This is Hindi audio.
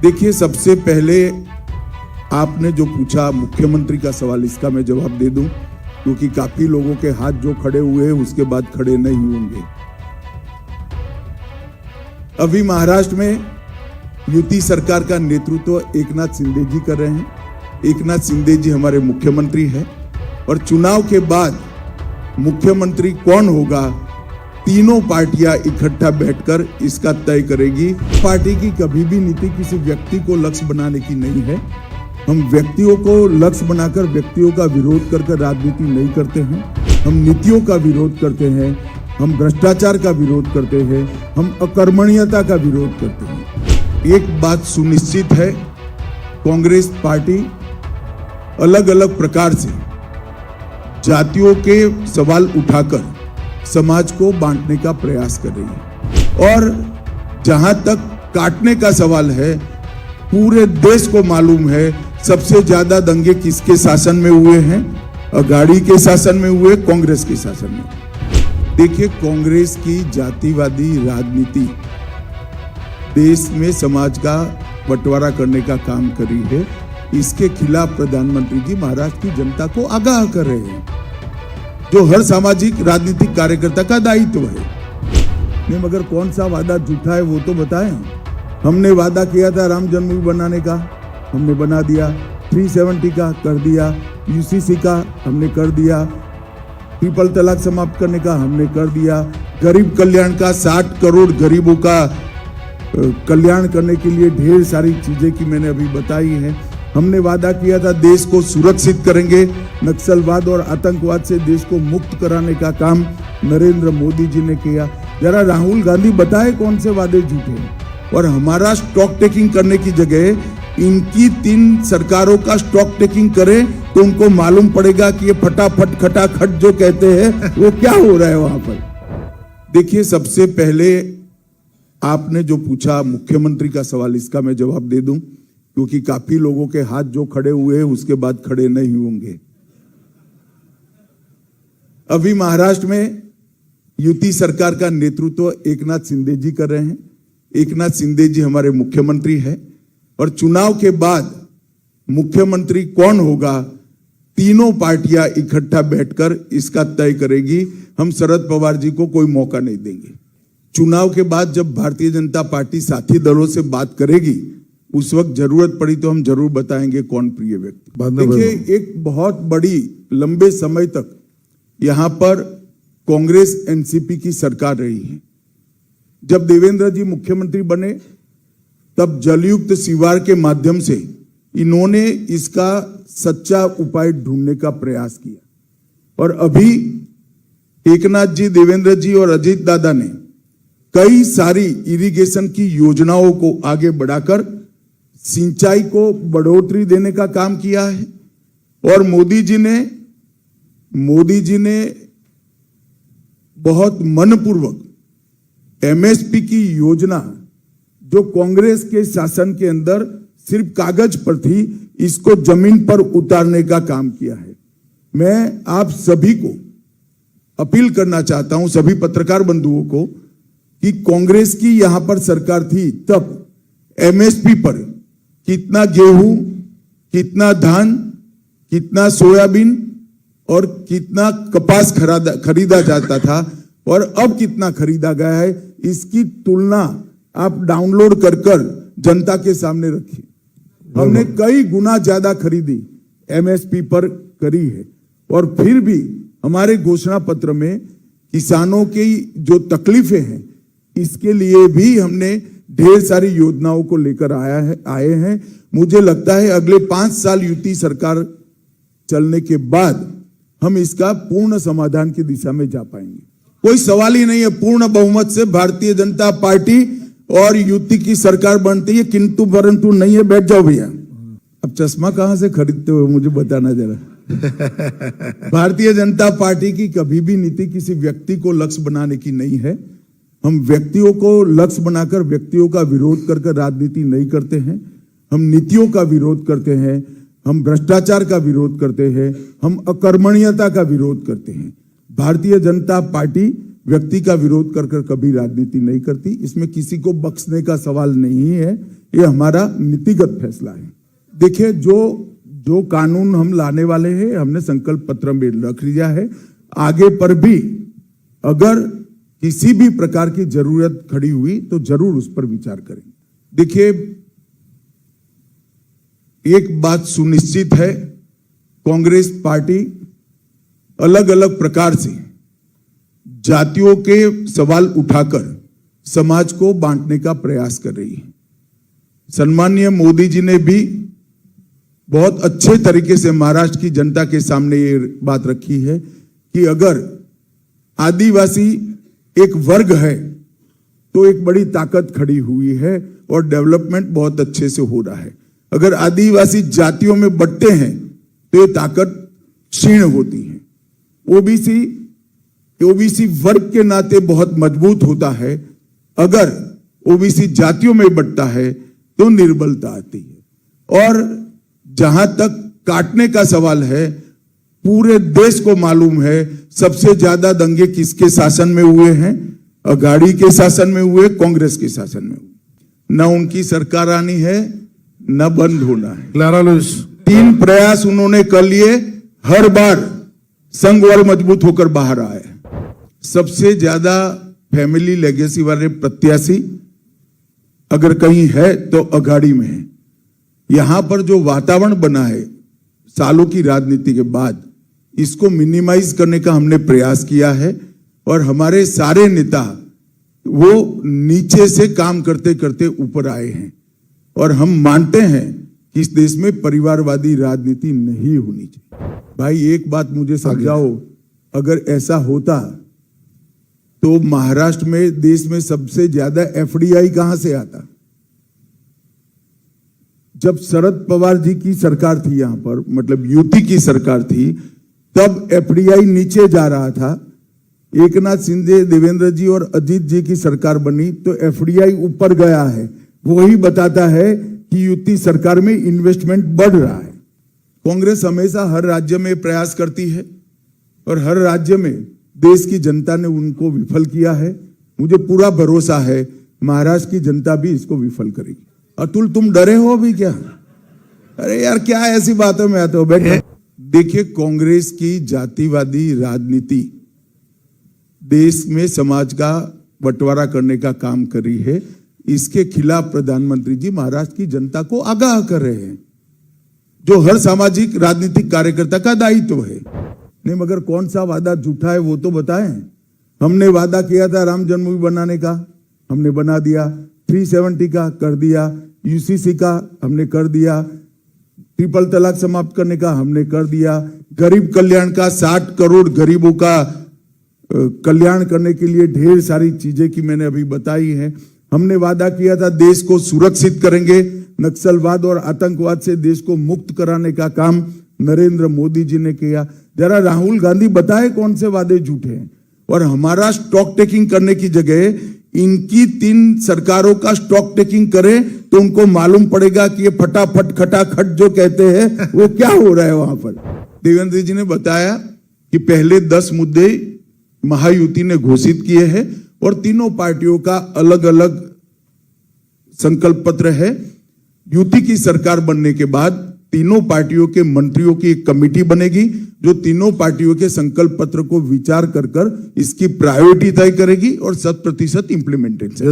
देखिए, सबसे पहले आपने जो पूछा मुख्यमंत्री का सवाल, इसका मैं जवाब दे दूं, क्योंकि काफी लोगों के हाथ जो खड़े हुए हैं उसके बाद खड़े नहीं होंगे। अभी महाराष्ट्र में युति सरकार का नेतृत्व एकनाथ शिंदे जी कर रहे हैं। एकनाथ शिंदे जी हमारे मुख्यमंत्री हैं और चुनाव के बाद मुख्यमंत्री कौन होगा, तीनों पार्टियां इकट्ठा बैठकर इसका तय करेगी। पार्टी की कभी भी नीति किसी व्यक्ति को लक्ष्य बनाने की नहीं है। हम व्यक्तियों को लक्ष्य बनाकर व्यक्तियों का विरोध कर राजनीति नहीं करते हैं। हम नीतियों का विरोध करते हैं, हम भ्रष्टाचार का विरोध करते हैं, हम अकर्मण्यता का विरोध करते हैं। एक बात सुनिश्चित है, कांग्रेस पार्टी अलग अलग प्रकार से जातियों के सवाल उठाकर समाज को बांटने का प्रयास कर रही है। और जहां तक काटने का सवाल है, पूरे देश को मालूम है सबसे ज्यादा दंगे किसके शासन में हुए हैं। अघाड़ी के शासन में हुए, कांग्रेस के शासन में। देखिए, कांग्रेस की जातिवादी राजनीति देश में समाज का बंटवारा करने का काम करी है। इसके खिलाफ प्रधानमंत्री जी महाराष्ट्र की जनता को आगाह कर रहे हैं, जो हर सामाजिक राजनीतिक कार्यकर्ता का दायित्व है। मगर कौन सा वादा झूठा है वो तो बताएं। हमने वादा किया था राम जन्मभूमि बनाने का, हमने बना दिया। 370 का कर दिया, यूसीसी का हमने कर दिया, ट्रिपल तलाक समाप्त करने का हमने कर दिया, गरीब कल्याण का 60 करोड़ गरीबों का कल्याण करने के लिए ढेर सारी चीजें की मैंने अभी बताई हैं। हमने वादा किया था देश को सुरक्षित करेंगे, नक्सलवाद और आतंकवाद से देश को मुक्त कराने का काम नरेंद्र मोदी जी ने किया। जरा राहुल गांधी बताए कौन से वादे झूठे हैं। और हमारा स्टॉक टेकिंग करने की जगह इनकी 3 सरकारों का स्टॉक टेकिंग करें तो उनको मालूम पड़ेगा कि ये फटाफट खटाखट जो कहते हैं वो क्या हो रहा है वहां पर। देखिए, सबसे पहले आपने जो पूछा मुख्यमंत्री का सवाल, इसका मैं जवाब दे दूं, क्योंकि काफी लोगों के हाथ जो खड़े हुए हैं उसके बाद खड़े नहीं होंगे। अभी महाराष्ट्र में युति सरकार का नेतृत्व एकनाथ शिंदे जी कर रहे हैं। एकनाथ शिंदे जी हमारे मुख्यमंत्री हैं और चुनाव के बाद मुख्यमंत्री कौन होगा, तीनों पार्टियां इकट्ठा बैठकर इसका तय करेगी। हम शरद पवार जी को कोई मौका नहीं देंगे। चुनाव के बाद जब भारतीय जनता पार्टी साथी दलों से बात करेगी, उस वक्त जरूरत पड़ी तो हम जरूर बताएंगे कौन प्रिय व्यक्ति। देखिए, एक बहुत बड़ी लंबे समय तक यहां पर कांग्रेस एनसीपी की सरकार रही है। जब देवेंद्र जी मुख्यमंत्री बने तब जलयुक्त शिवार के माध्यम से इन्होंने इसका सच्चा उपाय ढूंढने का प्रयास किया। और अभी एकनाथ जी, देवेंद्र जी और अजीत दादा ने कई सारी इरिगेशन की योजनाओं को आगे बढ़ाकर सिंचाई को बढ़ोतरी देने का काम किया है। और मोदी जी ने बहुत मनपूर्वक एमएसपी की योजना, जो कांग्रेस के शासन के अंदर सिर्फ कागज पर थी, इसको जमीन पर उतारने का काम किया है। मैं आप सभी को अपील करना चाहता हूं, सभी पत्रकार बंधुओं को, कि कांग्रेस की यहां पर सरकार थी तब एमएसपी पर कितना गेहूं, कितना धान, कितना सोयाबीन और कितना कपास खरीदा जाता था और अब कितना खरीदा गया है, इसकी तुलना आप डाउनलोड कर जनता के सामने रखिए। हमने कई गुना ज्यादा खरीदी एमएसपी पर करी है। और फिर भी हमारे घोषणा पत्र में किसानों की जो तकलीफें हैं, इसके लिए भी हमने ढेर सारी योजनाओं को लेकर आए हैं। मुझे लगता है अगले 5 साल युति सरकार चलने के बाद हम इसका पूर्ण समाधान की दिशा में जा पाएंगे। कोई सवाल ही नहीं है, पूर्ण बहुमत से भारतीय जनता पार्टी और युति की सरकार बनती है। किंतु परंतु नहीं है। बैठ जाओ भैया। अब चश्मा कहां से खरीदते हो मुझे बताना जरा। भारतीय जनता पार्टी की कभी भी नीति किसी व्यक्ति को लक्ष्य बनाने की नहीं है। हम व्यक्तियों को लक्ष्य बनाकर व्यक्तियों का विरोध कर राजनीति नहीं करते हैं। हम नीतियों का विरोध करते हैं, हम भ्रष्टाचार का विरोध करते हैं, हम अकर्मण्यता का विरोध करते हैं। भारतीय जनता पार्टी व्यक्ति का विरोध कर कर कभी राजनीति नहीं करती। इसमें किसी को बख्शने का सवाल नहीं है, ये हमारा नीतिगत फैसला है। देखिए, जो कानून हम लाने वाले हैं हमने संकल्प पत्र में रख लिया है। आगे पर भी अगर किसी भी प्रकार की जरूरत खड़ी हुई तो जरूर उस पर विचार करेंगे। देखिए, एक बात सुनिश्चित है, कांग्रेस पार्टी अलग अलग प्रकार से जातियों के सवाल उठाकर समाज को बांटने का प्रयास कर रही है। सम्माननीय मोदी जी ने भी बहुत अच्छे तरीके से महाराष्ट्र की जनता के सामने ये बात रखी है कि अगर आदिवासी एक वर्ग है तो एक बड़ी ताकत खड़ी हुई है और डेवलपमेंट बहुत अच्छे से हो रहा है। अगर आदिवासी जातियों में बंटते हैं तो ये ताकत क्षीण होती है। ओबीसी वर्ग के नाते बहुत मजबूत होता है, अगर ओबीसी जातियों में बंटता है तो निर्बलता आती है। और जहां तक काटने का सवाल है, पूरे देश को मालूम है सबसे ज्यादा दंगे किसके शासन में हुए हैं? अघाड़ी के शासन में हुए, कांग्रेस के शासन में हुए। न उनकी सरकार आनी है न बंद होना है। क्लारा लुइस, 3 प्रयास उन्होंने कर लिए, हर बार संघ और मजबूत होकर बाहर आए। सबसे ज्यादा फैमिली लेगेसी वाले प्रत्याशी अगर कहीं है तो अघाड़ी में है। यहां पर जो वातावरण बना है सालों की राजनीति के बाद, इसको मिनिमाइज करने का हमने प्रयास किया है और हमारे सारे नेता वो नीचे से काम करते करते ऊपर आए हैं। और हम मानते हैं कि इस देश में परिवारवादी राजनीति नहीं होनी चाहिए। भाई, एक बात मुझे समझाओ, अगर ऐसा होता तो महाराष्ट्र में देश में सबसे ज्यादा एफडीआई कहां से आता? जब शरद पवार जी की सरकार थी, यहां पर मतलब यूपी की सरकार थी, तब एफडीआई नीचे जा रहा था। एकनाथ शिंदे, देवेंद्र जी और अजीत जी की सरकार बनी तो एफडीआई ऊपर गया है। वही बताता है कि यूपी सरकार में इन्वेस्टमेंट बढ़ रहा है। कांग्रेस हमेशा हर राज्य में प्रयास करती है और हर राज्य में देश की जनता ने उनको विफल किया है। मुझे पूरा भरोसा है महाराष्ट्र की जनता भी इसको विफल करेगी। अतुल, तुम डरे हो अभी क्या? अरे यार, क्या ऐसी बातों में आते हो? बैठे। देखिए, कांग्रेस की जातिवादी राजनीति देश में समाज का बंटवारा करने का काम कर रही है। इसके खिलाफ प्रधानमंत्री जी महाराष्ट्र की जनता को आगाह कर रहे हैं, जो हर सामाजिक राजनीतिक कार्यकर्ता का दायित्व है। नहीं, मगर कौन सा वादा झूठा है वो तो बताएं। हमने वादा किया था राम जन्मभूमि बनाने का, हमने बना दिया। 370 का कर दिया, यूसीसी का हमने कर दिया, ट्रिपल तलाक समाप्त करने का हमने कर दिया, गरीब कल्याण का 60 करोड़ गरीबों का कल्याण करने के लिए ढेर सारी चीजें की मैंने अभी बताई हैं। हमने वादा किया था देश को सुरक्षित करेंगे, नक्सलवाद और आतंकवाद से देश को मुक्त कराने का काम नरेंद्र मोदी जी ने किया। जरा राहुल गांधी बताए कौन से वादे झूठे हैं। और हमारा स्टॉक टेकिंग करने की जगह इनकी 3 सरकारों का स्टॉक टेकिंग करें तो उनको मालूम पड़ेगा कि ये फटाफट खटाखट जो कहते हैं वो क्या हो रहा है वहां पर। देवेंद्र जी ने बताया कि पहले 10 मुद्दे महायुति ने घोषित किए हैं और तीनों पार्टियों का अलग अलग संकल्प पत्र है। युति की सरकार बनने के बाद तीनों पार्टियों के मंत्रियों की एक कमेटी बनेगी जो तीनों पार्टियों के संकल्प पत्र को विचार कर इसकी प्रायोरिटी तय करेगी और 100% इंप्लीमेंटेशन।